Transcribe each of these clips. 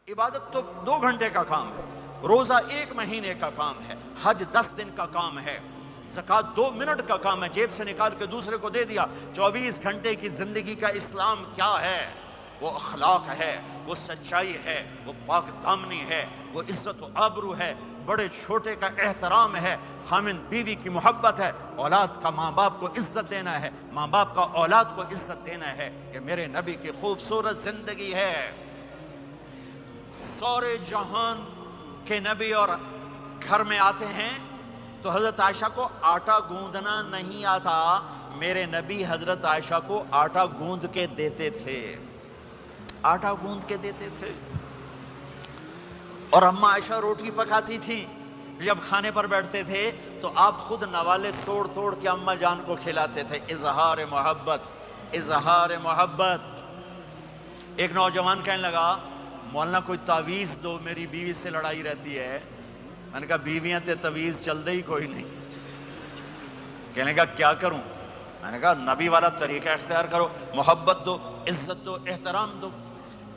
عبادت تو 2 گھنٹے کا کام ہے، روزہ 1 مہینے کا کام ہے، حج 10 دن کا کام ہے، زکوٰۃ 2 منٹ کا کام ہے، جیب سے نکال کے دوسرے کو دے دیا۔ 24 گھنٹے کی زندگی کا اسلام کیا ہے؟ وہ اخلاق ہے، وہ سچائی ہے، وہ پاک دامنی ہے، وہ عزت و آبرو ہے، بڑے چھوٹے کا احترام ہے، خامن بیوی کی محبت ہے، اولاد کا ماں باپ کو عزت دینا ہے، ماں باپ کا اولاد کو عزت دینا ہے۔ یہ میرے نبی کی خوبصورت زندگی ہے۔ سورے جہان کے نبی اور گھر میں آتے ہیں تو حضرت عائشہ کو آٹا گوندنا نہیں آتا، میرے نبی حضرت عائشہ کو آٹا گوند کے دیتے تھے، آٹا گوند کے دیتے تھے۔ اور اماں عائشہ روٹی پکاتی تھی، جب کھانے پر بیٹھتے تھے تو آپ خود نوالے توڑ توڑ کے اماں جان کو کھلاتے تھے۔ اظہار محبت، اظہار محبت۔ ایک نوجوان کہنے لگا مولانا کوئی تعویذ دو، میری بیوی سے لڑائی رہتی ہے۔ میں نے کہا بیویاں تے تعویذ چل دے ہی کوئی نہیں۔ کہنے کا کیا کروں؟ میں نے کہا نبی والا طریقہ اختیار کرو، محبت دو، عزت دو، احترام دو،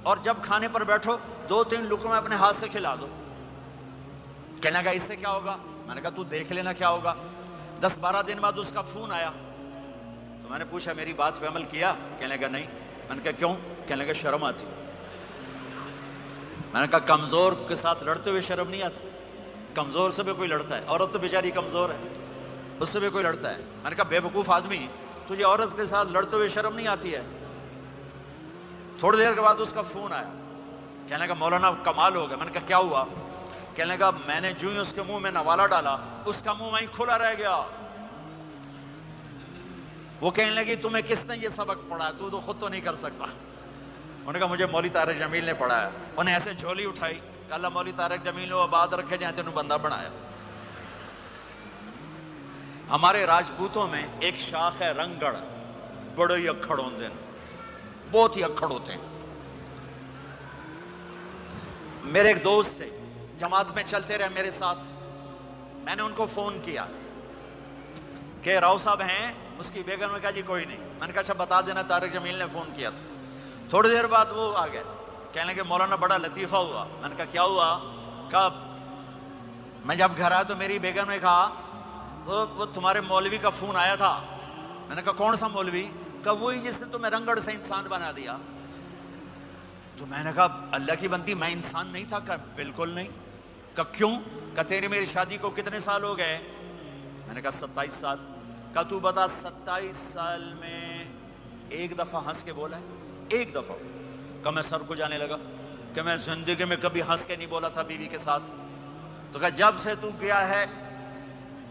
اور جب کھانے پر بیٹھو 2-3 لقمے اپنے ہاتھ سے کھلا دو۔ کہنے کا اس سے کیا ہوگا؟ میں نے کہا تو دیکھ لینا کیا ہوگا۔ 10-12 دن بعد اس کا فون آیا تو میں نے پوچھا میری بات پہ عمل کیا؟ کہنے کا نہیں۔ میں نے کہا کیوں؟ کہنے کا شرم آتی۔ میں نے کہا کمزور کے ساتھ لڑتے ہوئے شرم نہیں آتی؟ کمزور سے بھی کوئی لڑتا ہے، عورت تو بیچاری کمزور ہے، اس سے بھی کوئی لڑتا ہے۔ میں نے کہا بے وقوف آدمی، تجھے عورت کے ساتھ لڑتے ہوئے شرم نہیں آتی ہے؟ تھوڑی دیر کے بعد اس کا فون آیا، کہنے کا مولانا کمال ہو گیا۔ میں نے کہا کیا ہوا؟ کہنے کا میں نے جو ہی اس کے منہ میں نوالا ڈالا، اس کا منہ وہیں کھلا رہ گیا۔ وہ کہنے لگی تمہیں کس نے یہ سبق پڑھا؟ تو خود تو نہیں کر سکتا۔ انہوں نے کہا مجھے مولوی طارق جمیل نے پڑھایا۔ انہیں ایسے جھولی اٹھائی کہ اللہ مولوی طارق جمیل ہو آباد رکھے جہاں تینوں بندہ بنایا۔ ہمارے راجپوتوں میں ایک شاخ ہے رنگڑ، بڑے ہی اکھڑ ہوندے ہیں، بہت ہی اکھڑ ہوتے ہیں۔ میرے ایک دوست تھے، جماعت میں چلتے رہے میرے ساتھ، میں نے ان کو فون کیا کہ راؤ صاحب ہیں؟ اس کی بیگم نے کہا جی کوئی نہیں۔ میں نے کہا اچھا بتا دینا طارق جمیل نے فون کیا تھا۔ تھوڑی دیر بعد وہ آ گئے، کہنے کہ مولانا بڑا لطیفہ ہوا۔ میں نے کہا کیا ہوا؟ کہا میں جب گھر آیا تو میری بیگم نے کہا وہ تمہارے مولوی کا فون آیا تھا۔ میں نے کہا کون سا مولوی؟ کہا وہی جس نے تمہیں رنگڑ سے انسان بنا دیا۔ تو میں نے کہا اللہ کی بندی میں انسان نہیں تھا؟ کہا بالکل نہیں۔ کہا کیوں؟ کہا تیری میری شادی کو کتنے سال ہو گئے؟ میں نے کہا 27 سال۔ کہا تو بتا 27 سال میں ایک دفعہ ہنس کے بولا ہے؟ ایک دفعہ۔ کہ میں سر کو جانے لگا کہ میں زندگی میں کبھی ہنس کے نہیں بولا تھا بیوی کے ساتھ۔ تو کہا جب سے تو گیا ہے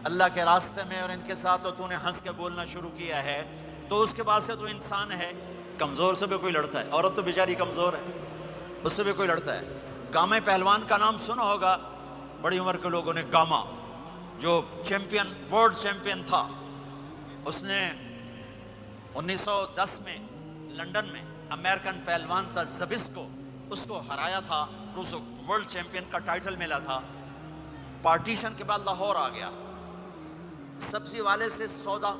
اللہ کے راستے میں اور ان کے ساتھ تو نے ہنس کے بولنا شروع کیا ہے تو اس کے بعد سے تو انسان ہے۔ کمزور سے بھی کوئی لڑتا ہے، عورت تو بیچاری کمزور ہے، اس سے بھی کوئی لڑتا ہے۔ گامہ پہلوان کا نام سنا ہوگا بڑی عمر کے لوگوں نے، گاما جو چیمپئن، ورلڈ چیمپئن تھا، اس نے 1910 میں لنڈن میں امریکن پہلوان تھا زبسکو، اس کو ہرایا تھا، اس کو ورلڈ چیمپئن کا ٹائٹل ملا تھا۔ پارٹیشن کے بعد لاہور آ گیا، سبزی والے سے سودا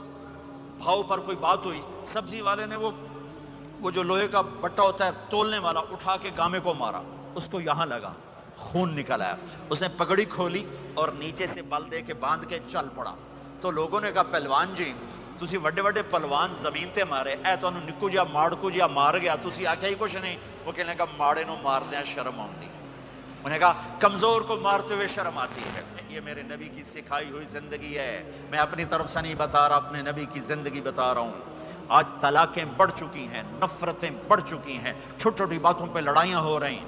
بھاؤ پر کوئی بات ہوئی، سبزی والے نے وہ جو لوہے کا بٹا ہوتا ہے تولنے والا اٹھا کے گامے کو مارا، اس کو یہاں لگا، خون نکل آیا۔ اس نے پگڑی کھولی اور نیچے سے بل دے کے باندھ کے چل پڑا۔ تو لوگوں نے کہا پہلوان جی تسی وڈے وڈے پہلوان زمین تے مارے، اے تو انہوں نکو جا ماڑکو جا مار گیا، تسی آکھیا ہی کچھ نہیں۔ وہ کہنے کا ماڑے نو مار دیا شرم آتی۔ انہوں نے کہا کمزور کو مارتے ہوئے شرم آتی ہے۔ یہ میرے نبی کی سکھائی ہوئی زندگی ہے، میں اپنی طرف سے نہیں بتا رہا، اپنے نبی کی زندگی بتا رہا ہوں۔ آج طلاقیں بڑھ چکی ہیں، نفرتیں بڑھ چکی ہیں، چھوٹی چھوٹی باتوں پہ لڑائیاں ہو رہی ہیں۔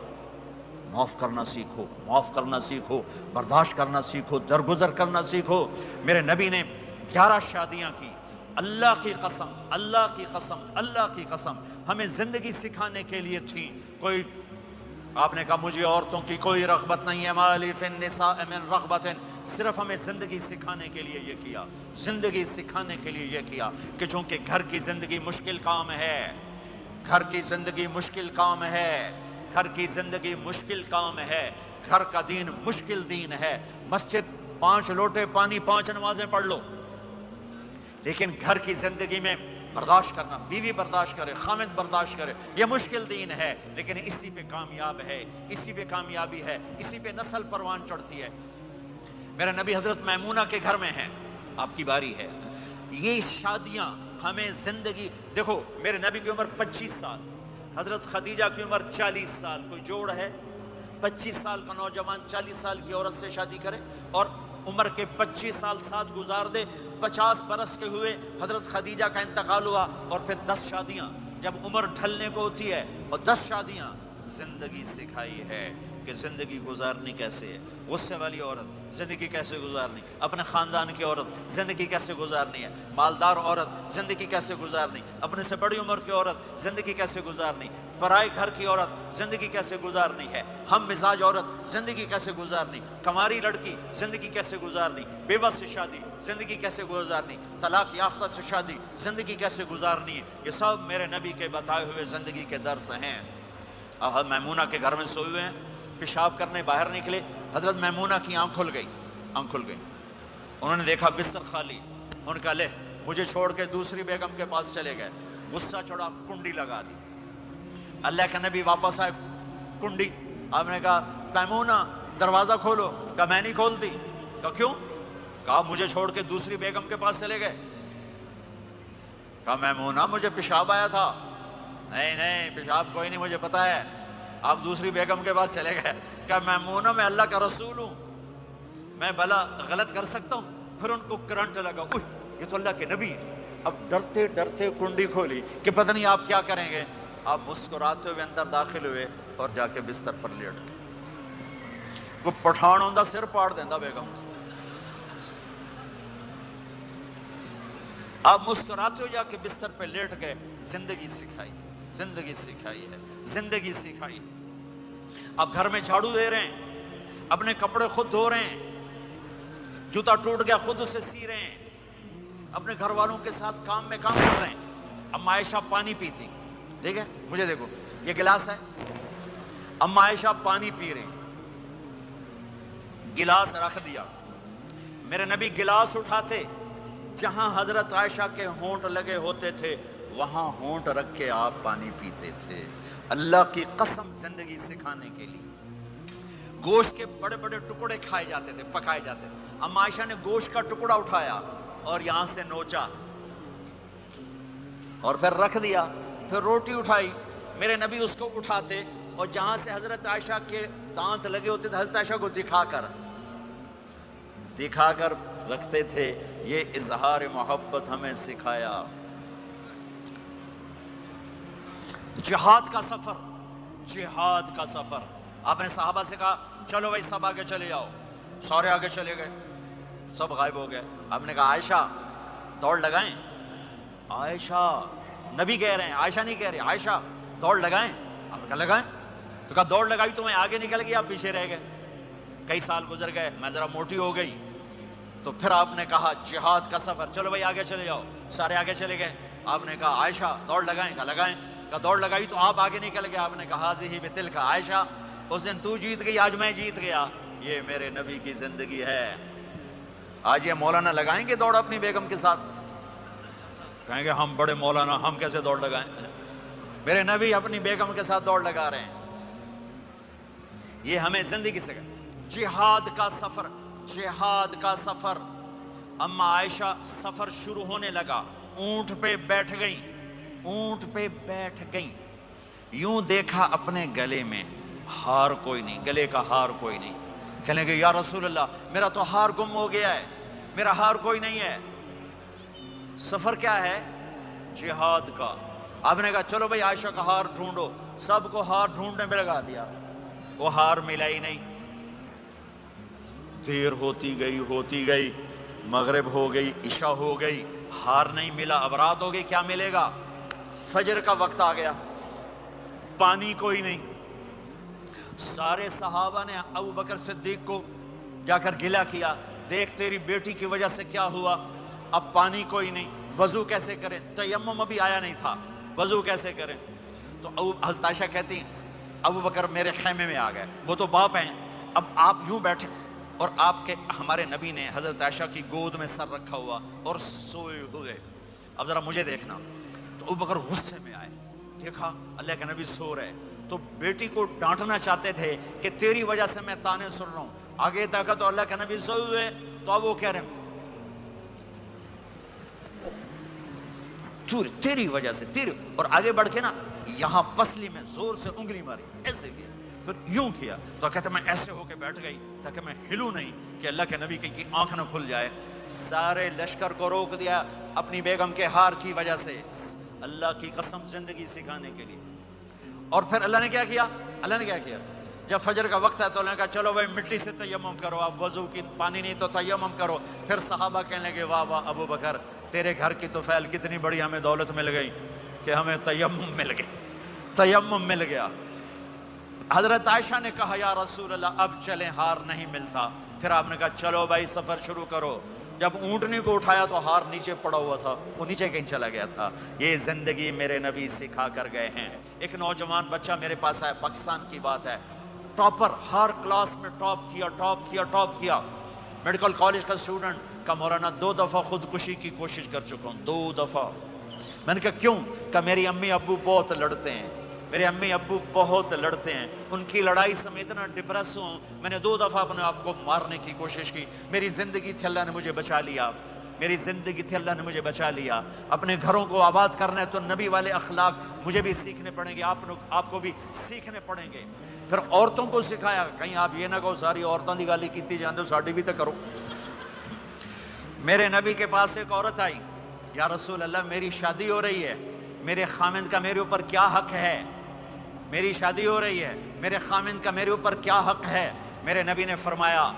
معاف کرنا سیکھو، معاف کرنا سیکھو، برداشت کرنا سیکھو، درگزر کرنا سیکھو۔ میرے نبی نے 11 شادیاں کی۔ اللہ کی قسم، اللہ کی قسم، اللہ کی قسم ہمیں زندگی سکھانے کے لیے تھی۔ کوئی آپ نے کہا مجھے عورتوں کی کوئی رغبت نہیں ہے، مالی فی النساء من رغبت، صرف ہمیں زندگی سکھانے کے لیے یہ کیا، زندگی سکھانے کے لیے یہ کیا کہ چونکہ گھر کی زندگی مشکل کام ہے، گھر کی زندگی مشکل کام ہے، گھر کی زندگی مشکل کام ہے، گھر کا دین مشکل دین ہے۔ مسجد 5 لوٹے پانی 5 نمازیں پڑھ لو، لیکن گھر کی زندگی میں برداشت کرنا، بیوی برداشت کرے، خامد برداشت کرے، یہ مشکل دین ہے، لیکن اسی پہ کامیاب ہے، اسی پہ کامیابی ہے، اسی پہ نسل پروان چڑھتی ہے۔ میرے نبی حضرت میمونہ کے گھر میں ہیں، آپ کی باری ہے۔ یہ شادیاں ہمیں زندگی، دیکھو میرے نبی کی عمر 25 سال، حضرت خدیجہ کی عمر 40 سال، کوئی جوڑ ہے؟ 25 سال کا نوجوان 40 سال کی عورت سے شادی کرے اور عمر کے 25 سال ساتھ گزار دے۔ 50 برس کے ہوئے حضرت خدیجہ کا انتقال ہوا، اور پھر 10 شادیاں جب عمر ڈھلنے کو ہوتی ہے، اور 10 شادیاں زندگی سکھائی ہے کہ زندگی گزارنی کیسے ہے۔ غصے والی عورت زندگی کیسے گزارنی، اپنے خاندان کی عورت زندگی کیسے گزارنی ہے، مالدار عورت زندگی کیسے گزارنی، اپنے سے بڑی عمر کی عورت زندگی کیسے گزارنی، پرائے گھر کی عورت زندگی کیسے گزارنی ہے، ہم مزاج عورت زندگی کیسے گزارنی، کماری لڑکی زندگی کیسے گزارنی، بیوہ سے شادی زندگی کیسے گزارنی، طلاق یافتہ سے شادی زندگی کیسے گزارنی ہے، یہ سب میرے نبی کے بتائے ہوئے زندگی کے درس ہیں۔ میمونہ کے گھر میں سوئے ہوئے ہیں، پیشاب کرنے باہر نکلے، حضرت میمونہ کی آنکھ کھل گئی، انہوں نے دیکھا بستر خالی، ان کا لے مجھے چھوڑ کے دوسری بیگم کے پاس چلے گئے، غصہ چڑھا، کنڈی لگا دی۔ اللہ کے نبی واپس آئے، کنڈی، آپ نے کہا میمونہ دروازہ کھولو، کہا میں نہیں کھولتی، کہا کیوں؟ کہا مجھے چھوڑ کے دوسری بیگم کے پاس چلے گئے۔ کہا میمونہ مجھے پیشاب آیا تھا۔ نہیں پیشاب کوئی نہیں، مجھے پتا ہے، آپ دوسری بیگم کے پاس چلے گئے۔ کہا میمونہ میں اللہ کا رسول ہوں، میں بھلا غلط کر سکتا ہوں؟ پھر ان کو کرنٹ لگا، اوہ یہ تو اللہ کے نبی ہیں۔ اب ڈرتے ڈرتے کنڈی کھولی کہ پتہ نہیں آپ کیا کریں گے۔ آپ مسکراتے ہوئے اندر داخل ہوئے اور جا کے بستر پر لیٹ گئے۔ وہ پٹھان ہوندہ سر پاڑ دیندہ بیگم، آپ مسکراتے ہو جا کے بستر پہ لیٹ گئے۔ زندگی سکھائی، زندگی سکھائی ہے، زندگی سکھائی۔ اب گھر میں جھاڑو دے رہے ہیں، اپنے کپڑے خود دھو رہے ہیں، جوتا ٹوٹ گیا خود اسے سی رہے ہیں، اپنے گھر والوں کے ساتھ کام میں کام کر رہے ہیں۔ اما عائشہ پانی پیتی، ٹھیک ہے مجھے دیکھو یہ گلاس ہے، اما عائشہ پانی پی رہے، گلاس رکھ دیا۔ میرے نبی گلاس اٹھاتے، جہاں حضرت عائشہ کے ہونٹ لگے ہوتے تھے وہاں ہونٹ رکھ کے آپ پانی پیتے تھے۔ اللہ کی قسم زندگی سکھانے کے لیے۔ گوشت کے بڑے بڑے ٹکڑے کھائے جاتے تھے، پکائے جاتے تھے۔ اما عائشہ نے گوشت کا ٹکڑا اٹھایا اور یہاں سے نوچا اور پھر رکھ دیا، پھر روٹی اٹھائی، میرے نبی اس کو اٹھاتے اور جہاں سے حضرت عائشہ کے دانت لگے ہوتے تھے حضرت عائشہ کو دکھا کر رکھتے تھے۔ یہ اظہار محبت ہمیں سکھایا۔ جہاد کا سفر، جہاد کا سفر، آپ نے صحابہ سے کہا چلو بھائی سب آگے چلے جاؤ، سارے آگے چلے گئے، سب غائب ہو گئے۔ آپ نے کہا عائشہ دوڑ لگائیں، عائشہ نبی کہہ رہے ہیں، عائشہ نہیں کہہ رہے، عائشہ دوڑ لگائیں۔ آپ نے کہا لگائیں، تو کہا دوڑ لگائی تو میں آگے نکل گئی، آپ پیچھے رہ گئے۔ کئی سال گزر گئے، میں ذرا موٹی ہو گئی، تو پھر آپ نے کہا جہاد کا سفر، چلو بھائی آگے چلے جاؤ، سارے آگے چلے گئے۔ آپ نے کہا عائشہ دوڑ لگائیں، کہا لگائیں، کہا دوڑ لگائی تو آپ آگے نکل گئے۔ آپ نے کہا حاضی بتل کا عائشہ، اس دن تو جیت گئی، آج میں جیت گیا۔ یہ میرے نبی کی زندگی ہے۔ آج یہ مولانا لگائیں گے دوڑ اپنی بیگم کے ساتھ؟ کہیں گے ہم بڑے مولانا، ہم کیسے دوڑ لگائیں؟ میرے نبی اپنی بیگم کے ساتھ دوڑ لگا رہے ہیں۔ یہ ہمیں زندگی سے جہاد کا سفر، جہاد کا سفر۔ اما عائشہ سفر شروع ہونے لگا، اونٹ پہ بیٹھ گئیں، اونٹ پہ بیٹھ گئیں، یوں دیکھا اپنے گلے میں ہار کوئی نہیں، گلے کا ہار کوئی نہیں۔ کہنے لگے یا رسول اللہ میرا تو ہار گم ہو گیا ہے، میرا ہار کوئی نہیں ہے۔ سفر کیا ہے؟ جہاد کا۔ آپ نے کہا چلو بھائی عائشہ کا ہار ڈھونڈو، سب کو ہار ڈھونڈنے میں لگا دیا، وہ ہار ملا ہی نہیں۔ دیر ہوتی گئی، مغرب ہو گئی، عشاء ہو گئی، ہار نہیں ملا، اب رات ہو گئی، کیا ملے گا؟ فجر کا وقت آ گیا، پانی کوئی نہیں۔ سارے صحابہ نے ابو بکر صدیق کو جا کر گلہ کیا، دیکھ تیری بیٹی کی وجہ سے کیا ہوا، اب پانی کوئی نہیں، وضو کیسے کریں؟ تیمم ابھی آیا نہیں تھا، وضو کیسے کریں؟ تو حضرت عائشہ کہتی ہیں ابو بکر میرے خیمے میں آ گئے، وہ تو باپ ہیں، اب آپ یوں بیٹھے اور آپ کے ہمارے نبی نے حضرت عائشہ کی گود میں سر رکھا ہوا اور سوئے ہوئے۔ اب ذرا مجھے دیکھنا، ابو بکر غصے میں آئے، دیکھا اللہ کے نبی سو رہے، تو بیٹی کو ڈانٹنا چاہتے تھے کہ تیری وجہ سے میں تانے سن رہا ہوں، آگے دیکھا تو اللہ کے نبی سوئے ہوئے، تو اب وہ کہہ رہے ہیں تیری وجہ سے تیری، اور آگے بڑھ کے نا یہاں پسلی میں زور سے انگلی ماری، ایسے کیا، پھر یوں کیا، تو کہتے میں ایسے ہو کے بیٹھ گئی تاکہ میں ہلوں نہیں کہ اللہ کے نبی کی آنکھ نہ کھل جائے۔ سارے لشکر کو روک دیا اپنی بیگم کے ہار کی وجہ سے، اللہ کی قسم زندگی سکھانے کے لیے۔ اور پھر اللہ نے کیا کیا، اللہ نے کیا کیا، جب فجر کا وقت ہے تو اللہ نے کہا چلو بھائی مٹی سے تیمم کرو، آپ وضو کی پانی نہیں تو تیمم کرو۔ پھر صحابہ کہنے لگے واہ واہ ابو بکر، تیرے گھر کی تو فعل کتنی بڑی ہمیں دولت مل گئی کہ ہمیں تیمم مل گیا، تیمم مل گیا۔ حضرت عائشہ نے کہا یا رسول اللہ اب چلیں، ہار نہیں ملتا۔ پھر آپ نے کہا چلو بھائی سفر شروع کرو۔ جب اونٹنی کو اٹھایا تو ہار نیچے پڑا ہوا تھا، وہ نیچے کہیں چلا گیا تھا۔ یہ زندگی میرے نبی سکھا کر گئے ہیں۔ ایک نوجوان بچہ میرے پاس آیا، پاکستان کی بات ہے، ٹاپر، ہر کلاس میں ٹاپ کیا، میڈیکل کالج کا اسٹوڈنٹ، کا مولانا 2 دفعہ خودکشی کی کوشش کر چکا ہوں، 2 دفعہ۔ میں نے کہا کیوں؟ کہ میری امی ابو بہت لڑتے ہیں، میرے امی ابو بہت لڑتے ہیں، ان کی لڑائی سے میں اتنا ڈپریس ہوں، میں نے 2 دفعہ اپنے آپ کو مارنے کی کوشش کی، میری زندگی تھی اللہ نے مجھے بچا لیا، میری زندگی تھی اللہ نے مجھے بچا لیا۔ اپنے گھروں کو آباد کرنا ہے تو نبی والے اخلاق مجھے بھی سیکھنے پڑیں گے، آپ کو بھی سیکھنے پڑیں گے۔ پھر عورتوں کو سکھایا، کہیں آپ یہ نہ کہو ساری عورتوں کی گالی کیتی جاندے ہو، ساڈی بھی تو کرو۔ میرے نبی کے پاس ایک عورت آئی، یا رسول اللہ میری شادی ہو رہی ہے، میرے خامند کا میرے اوپر کیا حق ہے؟ میری شادی ہو رہی ہے، میرے خامند کا میرے اوپر کیا حق ہے؟ میرے نبی نے فرمایا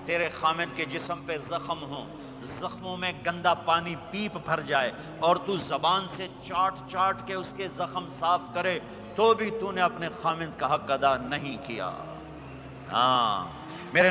تیرے خامند کے جسم پہ زخم ہوں، زخموں میں گندا پانی پیپ بھر جائے اور تو زبان سے چاٹ کے اس کے زخم صاف کرے تو بھی تو نے اپنے خامند کا حق ادا نہیں کیا۔ ہاں، میرے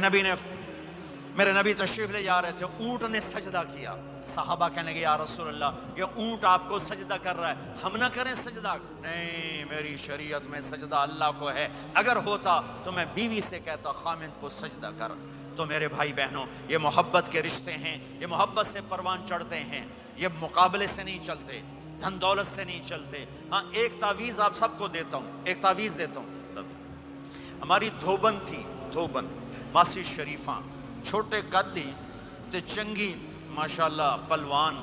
نبی تشریف لے جا رہے تھے، اونٹ نے سجدہ کیا، صحابہ کہنے لگے یا رسول اللہ یہ اونٹ آپ کو سجدہ کر رہا ہے، ہم نہ کریں سجدہ؟ نہیں، میری شریعت میں سجدہ اللہ کو ہے، اگر ہوتا تو میں بیوی سے کہتا خامند کو سجدہ کر۔ تو میرے بھائی بہنوں، یہ محبت کے رشتے ہیں، یہ محبت سے پروان چڑھتے ہیں، یہ مقابلے سے نہیں چلتے، دھن دولت سے نہیں چلتے۔ ہاں ایک تعویذ آپ سب کو دیتا ہوں، ایک تعویذ دیتا ہوں۔ ہماری دھوبن تھی، دھوبن ماسی شریفہ، چھوٹے قدی تے چنگی ماشاءاللہ پلوان،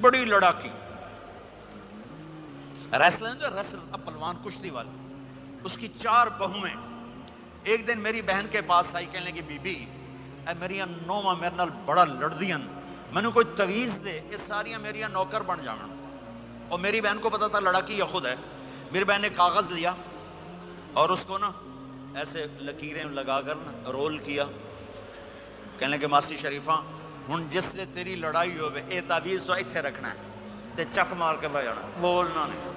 بڑی لڑاکی، ریسلر پلوان کشتی والا، اس کی 4 بہویں۔ ایک دن میری بہن کے پاس آئی، کہنے لگی بی بی اے میری نوواں میرے نال بڑا لڑدیاں، میں نے کوئی تعویذ دے، یہ ساریاں میری نوکر بن جانا۔ اور میری بہن کو پتا تھا لڑاکی یہ خود ہے۔ میری بہن نے کاغذ لیا اور اس کو نا ایسے لکیریں لگا کر نا رول کیا، کہنے لگے ماسی شریفہ ہن جس سے تیری لڑائی ہوئے اے تعویذ تو ایتھے رکھنا ہے تے چک مار کے بہ جانا، بولنا نہیں،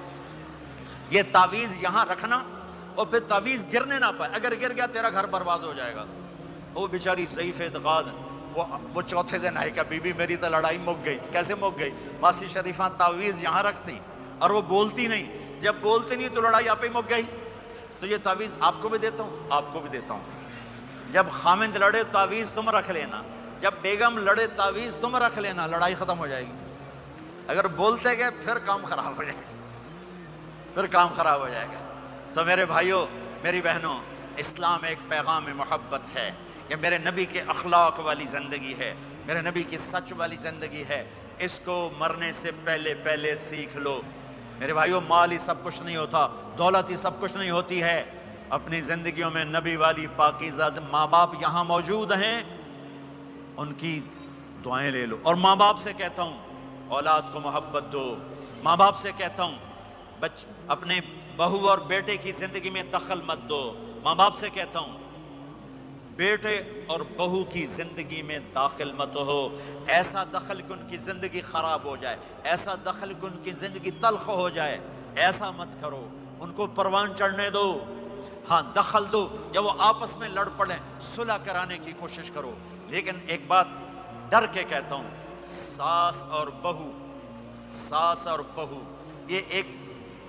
یہ تعویذ یہاں رکھنا اور پھر تعویذ گرنے نہ پائے، اگر گر گیا تیرا گھر برباد ہو جائے گا۔ وہ بیچاری ضعیف اعتقاد، وہ چوتھے دن آئی کہ بی بی میری تو لڑائی مک گئی۔ کیسے مک گئی؟ ماسی شریفہ تعویذ یہاں رکھتی اور وہ بولتی نہیں، جب بولتی نہیں تو لڑائی آپ ہی مک گئی۔ تو یہ تعویذ آپ کو بھی دیتا ہوں، آپ کو بھی دیتا ہوں، جب خامند لڑے تعویذ تم رکھ لینا، جب بیگم لڑے تعویذ تم رکھ لینا، لڑائی ختم ہو جائے گی۔ اگر بولتے گئے پھر کام خراب ہو جائے گا، پھر کام خراب ہو جائے گا۔ تو میرے بھائیوں، میری بہنوں، اسلام ایک پیغام محبت ہے، یہ میرے نبی کے اخلاق والی زندگی ہے، میرے نبی کی سچ والی زندگی ہے، اس کو مرنے سے پہلے سیکھ لو۔ میرے بھائیوں، مال ہی سب کچھ نہیں ہوتا، دولت ہی سب کچھ نہیں ہوتی ہے، اپنی زندگیوں میں نبی والی پاکیزہ ماں باپ یہاں موجود ہیں، ان کی دعائیں لے لو۔ اور ماں باپ سے کہتا ہوں اولاد کو محبت دو، ماں باپ سے کہتا ہوں اپنے بہو اور بیٹے کی زندگی میں دخل مت دو، ماں باپ سے کہتا ہوں بیٹے اور بہو کی زندگی میں داخل مت ہو، ایسا دخل کہ ان کی زندگی خراب ہو جائے، ایسا دخل کہ ان کی زندگی تلخ ہو جائے، ایسا مت کرو، ان کو پروان چڑھنے دو۔ ہاں دخل دو، جب وہ آپس میں لڑ پڑیں صلح کرانے کی کوشش کرو، لیکن ایک بات ڈر کے کہتا ہوں، ساس اور بہو یہ ایک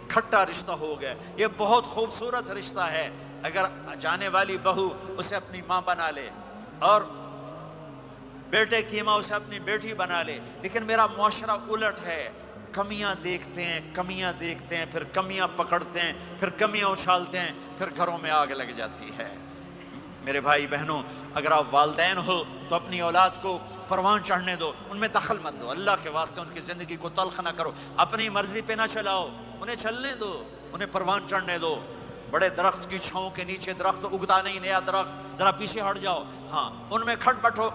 کھٹا رشتہ ہو گیا، یہ بہت خوبصورت رشتہ ہے، اگر جانے والی بہو اسے اپنی ماں بنا لے اور بیٹے کی ماں اسے اپنی بیٹی بنا لے، لیکن میرا معاشرہ الٹ ہے، کمیاں دیکھتے ہیں، کمیاں دیکھتے ہیں، پھر کمیاں پکڑتے ہیں، پھر کمیاں اچھالتے ہیں، پھر گھروں میں آگ لگ جاتی ہے۔ میرے بھائی بہنوں، اگر آپ والدین ہو تو اپنی اولاد کو پروان چڑھنے دو، ان میں دخل مت دو، اللہ کے واسطے ان کی زندگی کو تلخ نہ کرو، اپنی مرضی پہ نہ چلاؤ، انہیں چلنے دو، انہیں پروان چڑھنے دو۔ بڑے درخت کی چھاؤں کے نیچے درخت اگتا نہیں، نیا درخت، ذرا پیچھے ہٹ جاؤ، ہاں ان میں کھٹ پٹ ہو،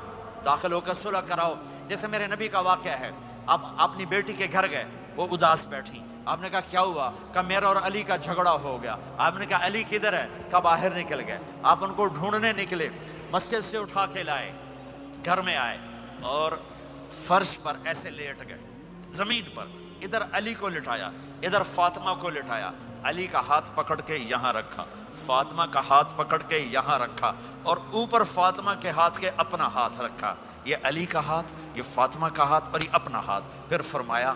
داخل ہو کر صلح کراؤ۔ جیسے میرے نبی کا واقعہ ہے، آپ اپنی بیٹی کے گھر گئے، وہ اداس بیٹھی، آپ نے کہا کیا ہوا؟ کہا میرا اور علی کا جھگڑا ہو گیا۔ آپ نے کہا علی کدھر ہے؟ کہا باہر نکل گئے۔ آپ ان کو ڈھونڈنے نکلے، مسجد سے اٹھا کے لائے، گھر میں آئے اور فرش پر ایسے لیٹ گئے، زمین پر، ادھر علی کو لٹایا، ادھر فاطمہ کو لٹایا، علی کا ہاتھ پکڑ کے یہاں رکھا، فاطمہ کا ہاتھ پکڑ کے یہاں رکھا، اور اوپر فاطمہ کے ہاتھ کے اپنا ہاتھ رکھا، یہ علی کا ہاتھ، یہ فاطمہ کا ہاتھ اور یہ اپنا ہاتھ۔ پھر فرمایا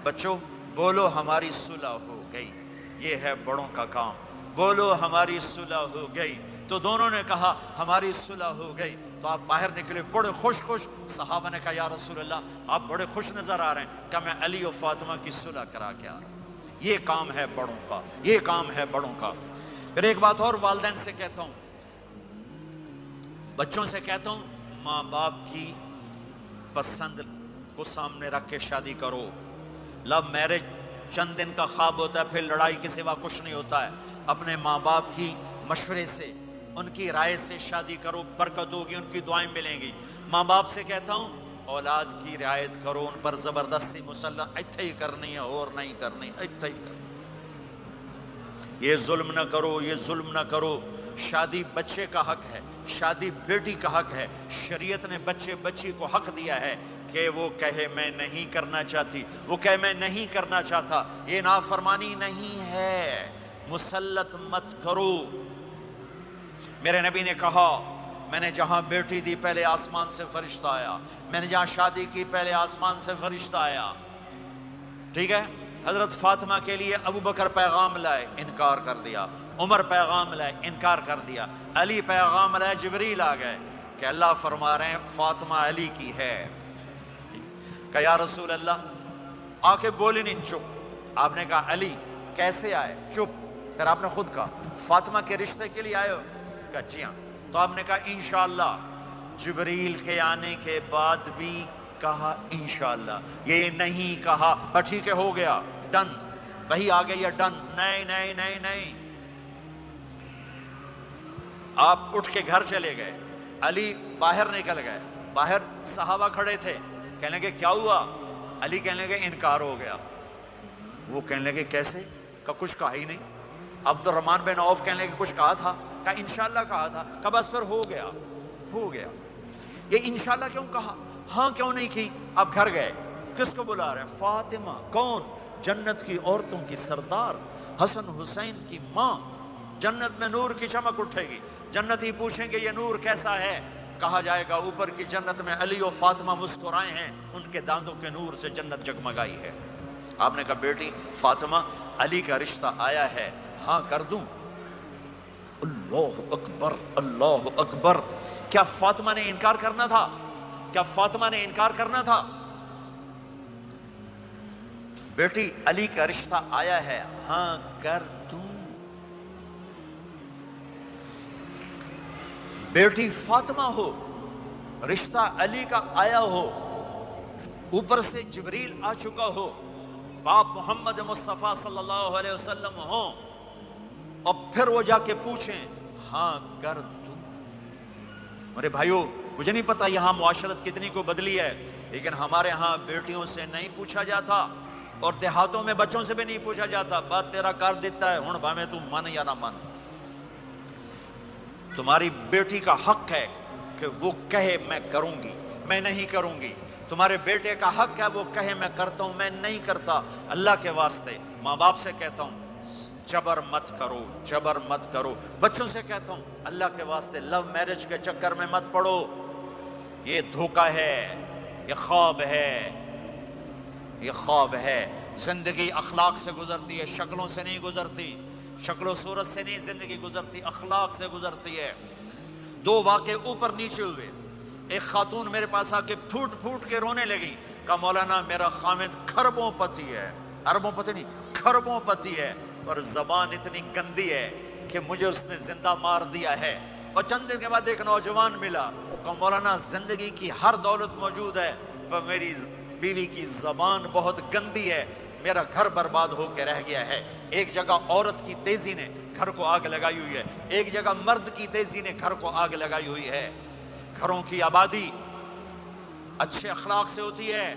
بچوں بولو ہماری صلح ہو گئی، یہ ہے بڑوں کا کام، بولو ہماری صلح ہو گئی۔ تو دونوں نے کہا ہماری صلح ہو گئی۔ تو آپ باہر نکلے بڑے خوش خوش، صحابہ نے کہا یا رسول اللہ آپ بڑے خوش نظر آ رہے ہیں۔ کہ میں علی و فاطمہ کی صلح کرا کے آ رہا ہوں، یہ کام ہے بڑوں کا، یہ کام ہے بڑوں کا۔ پھر ایک بات اور والدین سے کہتا ہوں، بچوں سے کہتا ہوں، ماں باپ کی پسند کو سامنے رکھ کے شادی کرو۔ لو میرج چند دن کا خواب ہوتا ہے، پھر لڑائی کے سوا کچھ نہیں ہوتا ہے۔ اپنے ماں باپ کی مشورے سے، ان کی رائے سے شادی کرو، برکت ہوگی، ان کی دعائیں ملیں گی۔ ماں باپ سے کہتا ہوں اولاد کی رعایت کرو، ان پر زبردستی مسلط اتھے ہی کرنی ہے اور نہیں کرنی، اتھے ہی کرنی، یہ ظلم نہ کرو، یہ ظلم نہ کرو۔ شادی بچے کا حق ہے، شادی بیٹی کا حق ہے۔ شریعت نے بچی کو حق دیا ہے کہ وہ کہے میں نہیں کرنا چاہتی، وہ کہے میں نہیں کرنا چاہتا، یہ نافرمانی نہیں ہے، مسلط مت کرو۔ میرے نبی نے کہا میں نے جہاں بیٹی دی پہلے آسمان سے فرشتہ آیا، میں نے جہاں شادی کی پہلے آسمان سے فرشتہ آیا، ٹھیک ہے۔ حضرت فاطمہ کے لیے ابو بکر پیغام لائے، انکار کر دیا، عمر پیغام لائے، انکار کر دیا، علی پیغام لائے، جبریل آ گئے کہ اللہ فرما رہے ہیں فاطمہ علی کی ہے۔ کہ یا رسول اللہ آ کے بولے نہیں، چپ۔ آپ نے کہا علی کیسے آئے؟ چپ۔ پھر آپ نے خود کہا فاطمہ کے رشتے کے لیے آئے ہو؟ کہا جی ہاں۔ تو آپ نے کہا انشاءاللہ۔ جبریل کے آنے کے بعد بھی کہا انشاءاللہ، یہ نہیں کہا بس ٹھیک ہے ہو گیا، ڈن، وہی آ گئی ہے، ڈن، نہیں نہیں نہیں نہیں۔ آپ اٹھ کے گھر چلے گئے، علی باہر نکل گئے، باہر صحابہ کھڑے تھے، کہنے لگے کیا ہوا؟ علی کہنے لگے انکار ہو گیا۔ وہ کہنے لگے کیسے؟ کہ کچھ کہا ہی نہیں۔ عبد الرحمن بن عوف کہنے لگے کچھ کہا تھا؟ کہ انشاءاللہ کہا تھا۔ کہ بس پھر ہو گیا، ہو گیا۔ یہ انشاءاللہ کیوں کہا؟ ہاں کیوں نہیں کی؟ اب گھر گئے، کس کو بلا رہے ہیں؟ فاطمہ، کون؟ جنت کی عورتوں کی سردار، حسن حسین کی ماں۔ جنت میں نور کی چمک اٹھے گی، جنتی پوچھیں گے یہ نور کیسا ہے؟ کہا جائے گا اوپر کی جنت میں علی و فاطمہ مسکرائے ہیں، ان کے دانتوں کے نور سے جنت جگمگائی ہے۔ آپ نے کہا بیٹی فاطمہ علی کا رشتہ آیا ہے، ہاں کر دوں؟ اللہ اکبر، اللہ اکبر۔ کیا فاطمہ نے انکار کرنا تھا؟ کیا فاطمہ نے انکار کرنا تھا؟ بیٹی علی کا رشتہ آیا ہے، ہاں کر دوں۔ بیٹی فاطمہ ہو، رشتہ علی کا آیا ہو، اوپر سے جبریل آ چکا ہو، باپ محمد مصطفیٰ صلی اللہ علیہ وسلم ہوں، اور پھر وہ جا کے پوچھیں ہاں کر دوں۔ میرے بھائیو مجھے نہیں پتا یہاں معاشرت کتنی کو بدلی ہے، لیکن ہمارے ہاں بیٹیوں سے نہیں پوچھا جاتا، اور دیہاتوں میں بچوں سے بھی نہیں پوچھا جاتا، بات تیرا کر دیتا ہے ہن بھاویں تو من یا نہ من۔ تمہاری بیٹی کا حق ہے کہ وہ کہے میں کروں گی، میں نہیں کروں گی۔ تمہارے بیٹے کا حق ہے وہ کہے میں کرتا ہوں، میں نہیں کرتا۔ اللہ کے واسطے ماں باپ سے کہتا ہوں جبر مت کرو، جبر مت کرو۔ بچوں سے کہتا ہوں اللہ کے واسطے لو میرج کے چکر میں مت پڑو، یہ دھوکہ ہے، یہ خواب ہے، یہ خواب ہے۔ زندگی اخلاق سے گزرتی ہے، شکلوں سے نہیں گزرتی، شکل و صورت سے نہیں زندگی گزرتی، اخلاق سے گزرتی ہے۔ دو واقعے اوپر نیچے ہوئے، ایک خاتون میرے پاس آ کے پھوٹ پھوٹ کے رونے لگی، کہا مولانا میرا خامد کھربوں پتی ہے، اربوں پتی نہیں کھربوں پتی ہے، پر زبان اتنی گندی ہے کہ مجھے اس نے زندہ مار دیا ہے۔ اور چند دن کے بعد ایک نوجوان ملا، کہا مولانا زندگی کی ہر دولت موجود ہے پر میری بیوی کی زبان بہت گندی ہے، میرا گھر برباد ہو کے رہ گیا ہے۔ ایک جگہ عورت کی تیزی نے گھر کو آگ لگائی ہوئی ہے، ایک جگہ مرد کی تیزی نے گھر کو آگ لگائی ہوئی ہے۔ گھروں کی آبادی اچھے اخلاق سے ہوتی ہے۔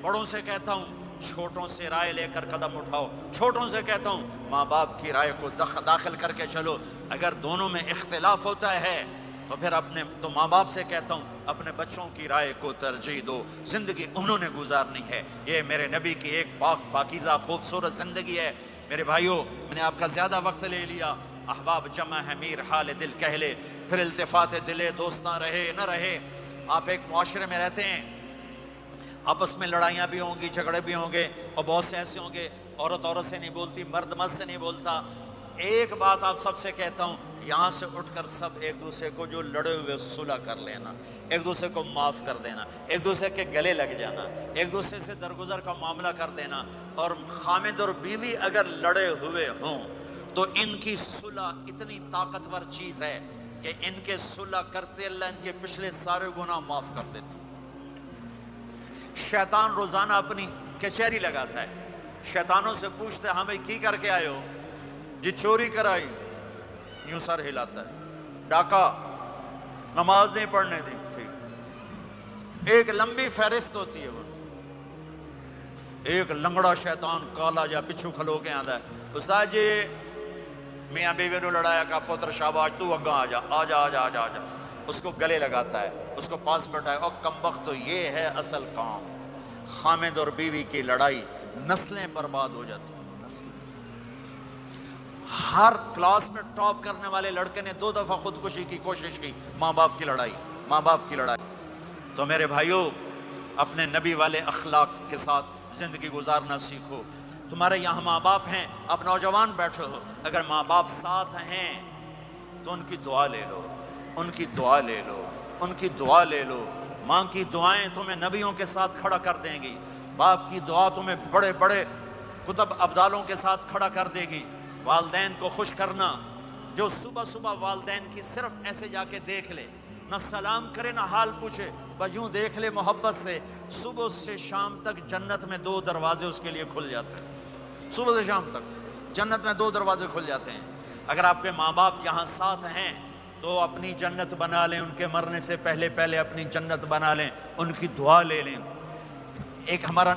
بڑوں سے کہتا ہوں چھوٹوں سے رائے لے کر قدم اٹھاؤ، چھوٹوں سے کہتا ہوں ماں باپ کی رائے کو داخل کر کے چلو۔ اگر دونوں میں اختلاف ہوتا ہے تو پھر تو ماں باپ سے کہتا ہوں اپنے بچوں کی رائے کو ترجیح دو، زندگی انہوں نے گزارنی ہے۔ یہ میرے نبی کی ایک پاکیزہ خوبصورت زندگی ہے۔ میرے بھائیوں، میں نے آپ کا زیادہ وقت لے لیا، احباب جمع ہے میر حال دل کہہ لے، پھر التفات دلے دوستاں رہے نہ رہے۔ آپ ایک معاشرے میں رہتے ہیں، آپس میں لڑائیاں بھی ہوں گی، جھگڑے بھی ہوں گے، اور بہت سے ایسے ہوں گے عورت عورت سے نہیں بولتی، مرد مرد سے نہیں بولتا۔ ایک بات آپ سب سے کہتا ہوں، یہاں سے اٹھ کر سب ایک دوسرے کو جو لڑے ہوئے صلح کر لینا، ایک دوسرے کو معاف کر دینا، ایک دوسرے کے گلے لگ جانا، ایک دوسرے سے درگزر کا معاملہ کر دینا۔ اور خامد اور بیوی اگر لڑے ہوئے ہوں تو ان کی صلح اتنی طاقتور چیز ہے کہ ان کے صلح کرتے اللہ ان کے پچھلے سارے گناہ معاف کر دیتے۔ شیطان روزانہ اپنی کچہری لگاتا ہے، شیطانوں سے پوچھتے ہاں بھائی کی کر کے آئے ہو؟ جی چوری کرائی، یوں سر ہلاتا ہے، ڈاکہ، نماز نہیں پڑھنے دی، ٹھیک۔ ایک لمبی فہرست ہوتی ہے، وہ ایک لنگڑا شیطان کالا جا پچھو کھلو کے آتا ہے، استاد جی میاں بیوی نے لڑایا، کہا پتر شاباش تو اگاں آ جا آ جا آ جا آ جا آ جا، اس کو گلے لگاتا ہے، اس کو پاس بٹھائے، اور کمبخت تو یہ ہے اصل کام۔ خامد اور بیوی کی لڑائی نسلیں برباد ہو جاتی ہیں، نسلیں۔ ہر کلاس میں ٹاپ کرنے والے لڑکے نے 2 دفعہ خودکشی کی کوشش کی، ماں باپ کی لڑائی، ماں باپ کی لڑائی۔ تو میرے بھائیوں، اپنے نبی والے اخلاق کے ساتھ زندگی گزارنا سیکھو۔ تمہارے یہاں ماں باپ ہیں، اب نوجوان بیٹھے ہو، اگر ماں باپ ساتھ ہیں تو ان کی دعا لے لو، ان کی دعا لے لو، ان کی دعا لے لو۔ ماں کی دعائیں تمہیں نبیوں کے ساتھ کھڑا کر دیں گی، باپ کی دعا تمہیں بڑے بڑے کتب ابدالوں کے ساتھ کھڑا کر دے گی۔ والدین کو خوش کرنا، جو صبح صبح والدین کی صرف ایسے جا کے دیکھ لے، نہ سلام کرے نہ حال پوچھے، بس یوں دیکھ لے محبت سے، صبح سے شام تک جنت میں 2 دروازے اس کے لیے کھل جاتے ہیں۔ صبح سے شام تک جنت میں 2 دروازے کھل جاتے ہیں۔ اگر آپ کے ماں باپ یہاں ساتھ ہیں تو اپنی جنت بنا لیں، ان کے مرنے سے پہلے پہلے اپنی جنت بنا لیں، ان کی دعا لے لیں۔ ہمارا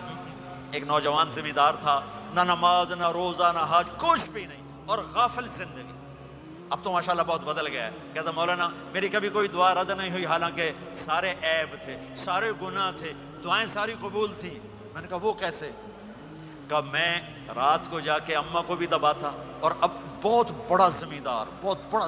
ایک نوجوان زمیندار تھا، نہ نماز نہ روزہ نہ حج، کچھ بھی نہیں، اور غافل زندگی۔ اب تو ماشاءاللہ بہت بدل گیا ہے۔ کہتا مولانا میری کبھی کوئی دعا رد نہیں ہوئی، حالانکہ سارے عیب تھے، سارے گناہ تھے، دعائیں ساری قبول تھیں۔ میں نے کہا وہ کیسے؟ کہ میں رات کو جا کے اماں کو بھی دباتا، اور اب بہت بڑا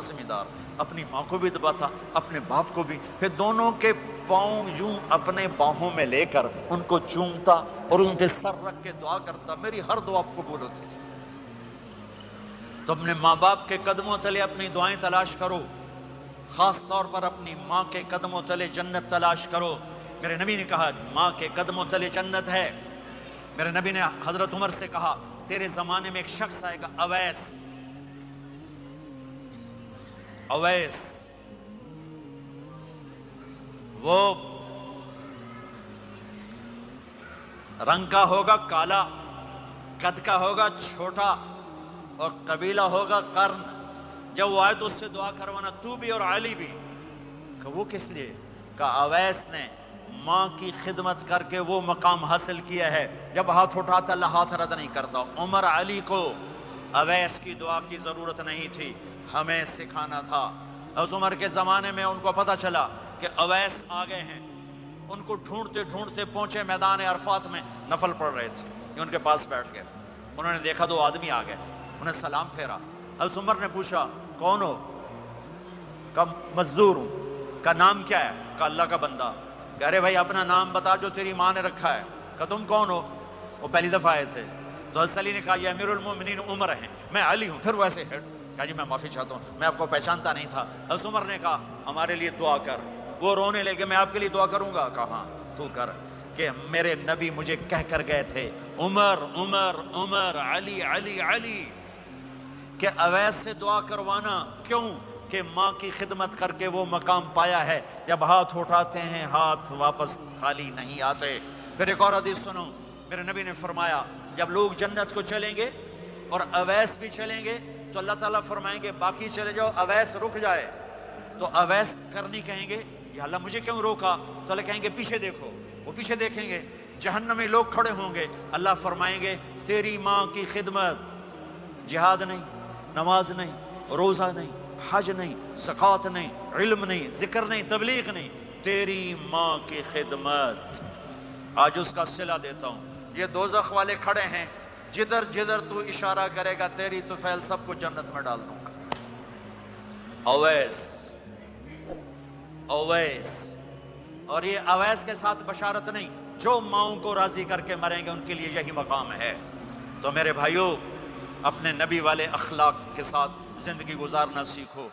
زمیندار اپنی ماں کو بھی دباتا، اپنے باپ کو بھی، پھر دونوں کے پاؤں یوں اپنے باہوں میں لے کر ان کو چومتا اور ان پہ سر رکھ کے دعا کرتا، میری ہر دعا قبول ہوتی تھی۔ تو اپنے ماں باپ کے قدموں تلے اپنی دعائیں تلاش کرو، خاص طور پر اپنی ماں کے قدموں تلے جنت تلاش کرو۔ میرے نبی نے کہا ماں کے قدموں تلے جنت ہے۔ میرے نبی نے حضرت عمر سے کہا تیرے زمانے میں ایک شخص آئے گا، اویس، وہ رنگ کا ہوگا کالا، قد کا ہوگا چھوٹا، اور قبیلہ ہوگا قرن۔ جب وہ آئے تو اس سے دعا کروانا، تو بھی اور علی بھی۔ کہ وہ کس لیے؟ کہ اویس نے ماں کی خدمت کر کے وہ مقام حاصل کیا ہے، جب ہاتھ اٹھاتا اللہ ہاتھ رد نہیں کرتا۔ عمر علی کو اویس کی دعا کی ضرورت نہیں تھی، ہمیں سکھانا تھا۔ اس عمر کے زمانے میں ان کو پتہ چلا کہ اویس آ گئے ہیں، ان کو ڈھونڈتے ڈھونڈتے پہنچے میدان عرفات میں، نفل پڑھ رہے تھے، یہ ان کے پاس بیٹھ گئے۔ انہوں نے دیکھا 2 آدمی آ گئے، انہیں سلام پھیرا۔ حضرت عمر نے پوچھا کون ہو؟ کہ مزدور ہوں۔ کا نام کیا ہے؟ کہ اللہ کا بندہ۔ کہہ رہے بھائی اپنا نام بتا جو تیری ماں نے رکھا ہے۔ کہ تم کون ہو؟ وہ پہلی دفعہ آئے تھے۔ تو حضرت علی نے کہا یہ امیر المومنین عمر ہیں، میں علی ہوں۔ پھر وہ ایسے کہا جی میں معافی چاہتا ہوں، میں آپ کو پہچانتا نہیں تھا۔ حضرت عمر نے کہا ہمارے لیے دعا کر، وہ رونے لگے میں آپ کے لیے دعا کروں گا. کہاں تو کر کہ میرے نبی مجھے کہہ کر گئے تھے عمر عمر عمر علی علی علی، کہ اویس سے دعا کروانا. کیوں؟ کہ ماں کی خدمت کر کے وہ مقام پایا ہے جب ہاتھ اٹھاتے ہیں ہاتھ واپس خالی نہیں آتے. پھر ایک اور حدیث سنو، میرے نبی نے فرمایا جب لوگ جنت کو چلیں گے اور اویس بھی چلیں گے تو اللہ تعالیٰ فرمائیں گے باقی چلے جاؤ، اویس رک جائے. تو اویس کرنی کہیں گے یا اللہ مجھے کیوں روکا؟ تو اللہ کہیں گے پیچھے دیکھو. وہ پیچھے دیکھیں گے، جہنم میں لوگ کھڑے ہوں گے. اللہ فرمائیں گے تیری ماں کی خدمت، جہاد نہیں، نماز نہیں، روزہ نہیں، حج نہیں، زکوٰۃ نہیں، علم نہیں، ذکر نہیں، تبلیغ نہیں، تیری ماں کی خدمت. آج اس کا صلہ دیتا ہوں. یہ دوزخ والے کھڑے ہیں، جدھر جدھر تو اشارہ کرے گا تیری طفیل سب کو جنت میں ڈال دوں گا. اویس اویس. اور یہ اویس کے ساتھ بشارت نہیں، جو ماؤں کو راضی کر کے مریں گے ان کے لیے یہی مقام ہے. تو میرے بھائیوں اپنے نبی والے اخلاق کے ساتھ زندگی گزارنا سیکھو.